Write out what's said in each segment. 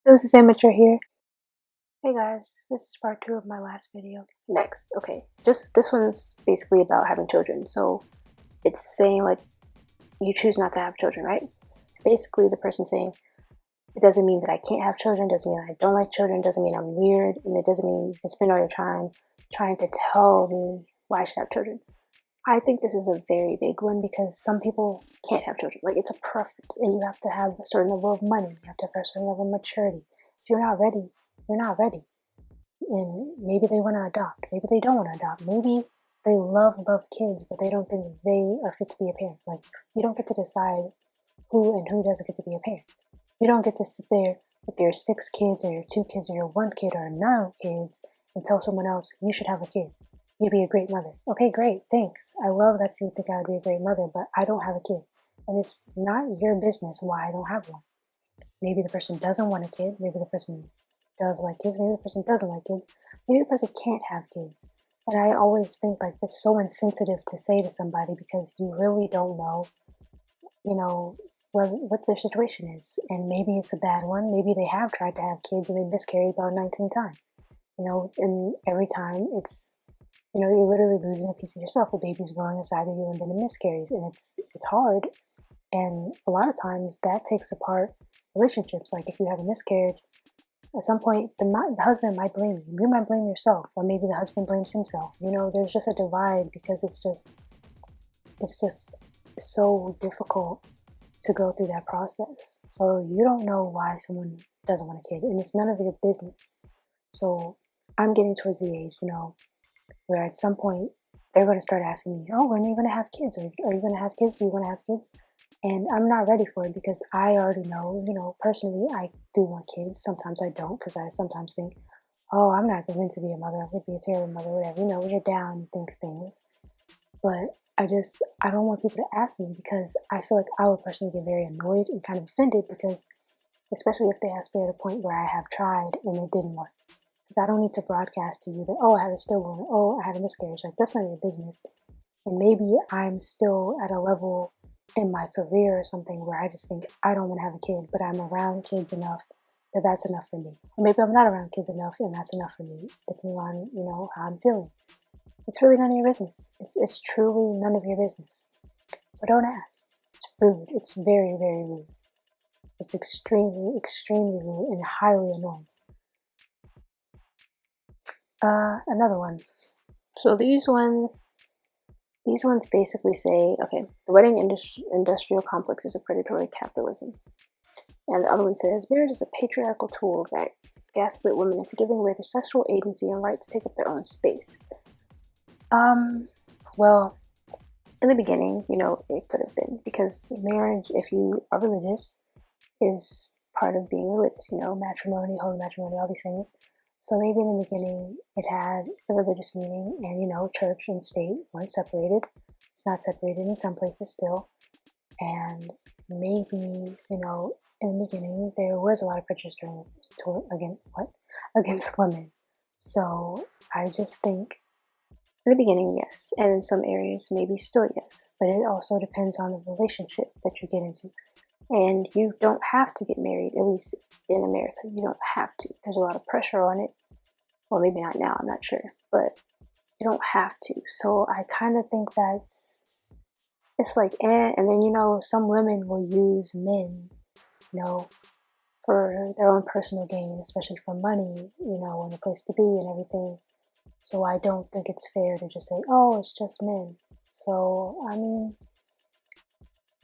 This is Amateur here. Hey guys, this is part 2 of my last video. Next, okay, just this one's basically about having children. So it's saying like you choose not to have children, right? Basically the person saying it doesn't mean that I can't have children, doesn't mean I don't like children, doesn't mean I'm weird, and it doesn't mean you can spend all your time trying to tell me why I should have children. I think this is a very big one because some people can't have children. Like, it's a preference, and you have to have a certain level of money. You have to have a certain level of maturity. If you're not ready, you're not ready. And maybe they want to adopt. Maybe they don't want to adopt. Maybe they love kids, but they don't think they are fit to be a parent. Like, you don't get to decide who and who doesn't get to be a parent. You don't get to sit there with your 6 kids or your 2 kids or your 1 kid or none kids and tell someone else you should have a kid. You'd be a great mother. Okay, great, thanks. I love that you think I would be a great mother, but I don't have a kid. And it's not your business why I don't have one. Maybe the person doesn't want a kid. Maybe the person does like kids. Maybe the person doesn't like kids. Maybe the person can't have kids. And I always think like it's so insensitive to say to somebody because you really don't know, what their situation is. And maybe it's a bad one. Maybe they have tried to have kids and they miscarried about 19 times. And every time it's you're literally losing a piece of yourself. A baby's growing inside of you and then it miscarries. And it's hard. And a lot of times that takes apart relationships. Like if you have a miscarriage, at some point the husband might blame you. You might blame yourself. Or maybe the husband blames himself. There's just a divide because it's just so difficult to go through that process. So you don't know why someone doesn't want a kid. And it's none of your business. So I'm getting towards the age, where at some point they're going to start asking me, oh, when are you going to have kids? Or are you going to have kids? Do you want to have kids? And I'm not ready for it because I already know, personally, I do want kids. Sometimes I don't because I sometimes think, oh, I'm not going to be a mother. I'm going to be a terrible mother, whatever. When you're down, you think things. But I don't want people to ask me because I feel like I would personally get very annoyed and kind of offended because especially if they ask me at a point where I have tried and it didn't work. Because I don't need to broadcast to you that, oh, I had a stillborn, oh, I had a miscarriage. Like, that's none of your business. And maybe I'm still at a level in my career or something where I just think I don't want to have a kid, but I'm around kids enough that that's enough for me. Or maybe I'm not around kids enough and that's enough for me, depending on, how I'm feeling. It's really none of your business. It's truly none of your business. So don't ask. It's rude. It's very, very rude. It's extremely, extremely rude and highly annoying. Another one. So these ones basically say, okay, the wedding industrial complex is a predatory capitalism. And the other one says, marriage is a patriarchal tool that gaslit women into giving away their sexual agency and right to take up their own space. Well, in the beginning, it could have been because marriage, if you are religious, is part of being religious, matrimony, holy matrimony, all these things. So maybe in the beginning it had the religious meaning and, church and state weren't separated. It's not separated in some places still. And maybe, in the beginning there was a lot of prejudice against women. So I just think in the beginning, yes. And in some areas, maybe still yes. But it also depends on the relationship that you get into. And you don't have to get married, at least in America. You don't have to. There's a lot of pressure on it. Well, maybe not now, I'm not sure. But you don't have to. So I kind of think it's like, and then, some women will use men, for their own personal gain, especially for money, and a place to be and everything. So I don't think it's fair to just say, oh, it's just men. So, I mean,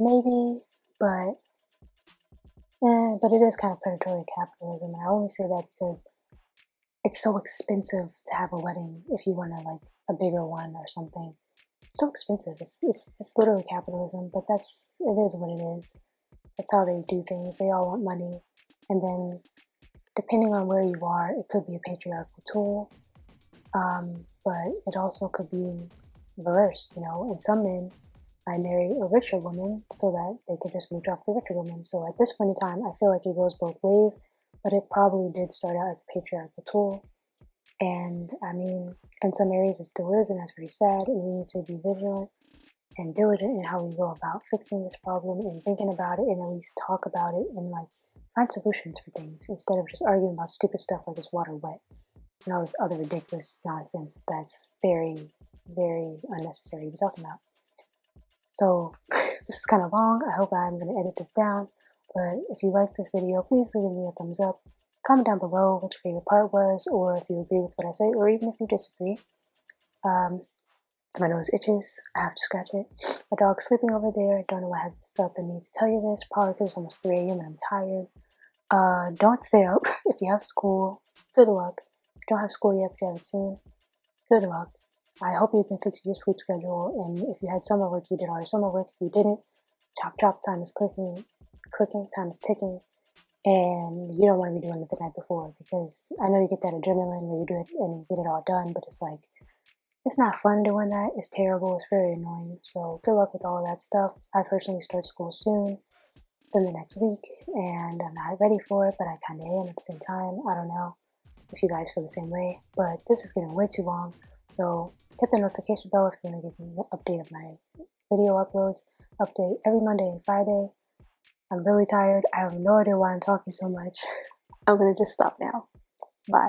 maybe, but it is kind of predatory capitalism. And I only say that because it's so expensive to have a wedding if you want like a bigger one or something. It's so expensive. It's literally capitalism, but it is what it is. That's how they do things. They all want money. And then depending on where you are, it could be a patriarchal tool. But it also could be reversed, and some men might marry a richer woman so that they could just mooch off the richer woman. So at this point in time, I feel like it goes both ways, but it probably did start out as a patriarchal tool. And I mean, in some areas it still is, and that's very sad, and we need to be vigilant and diligent in how we go about fixing this problem and thinking about it and at least talk about it and like find solutions for things instead of just arguing about stupid stuff like is water wet and all this other ridiculous nonsense that's very, very unnecessary to be talking about. So this is kind of long. I hope I'm going to edit this down. But if you like this video, please leave me a thumbs up. Comment down below what your favorite part was, or if you agree with what I say, or even if you disagree. My nose itches. I have to scratch it. My dog's sleeping over there. I don't know why I felt the need to tell you this. Probably it's almost 3 a.m. and I'm tired. Don't stay up if you have school. Good luck. If you don't have school yet, but you have it soon. Good luck. I hope you've been fixing your sleep schedule, and if you had summer work, you did all your summer work. If you didn't, chop, time is clicking, time is ticking, and you don't want to be doing it the night before, because I know you get that adrenaline where you do it and you get it all done, but it's like, it's not fun doing that. It's terrible. It's very annoying. So good luck with all of that stuff. I personally start school soon, then the next week, and I'm not ready for it, but I kind of am at the same time. I don't know if you guys feel the same way, but this is getting way too long. So hit the notification bell if you want to get an update of my video uploads. Update every Monday and Friday. I'm really tired. I have no idea why I'm talking so much. I'm going to just stop now. Bye.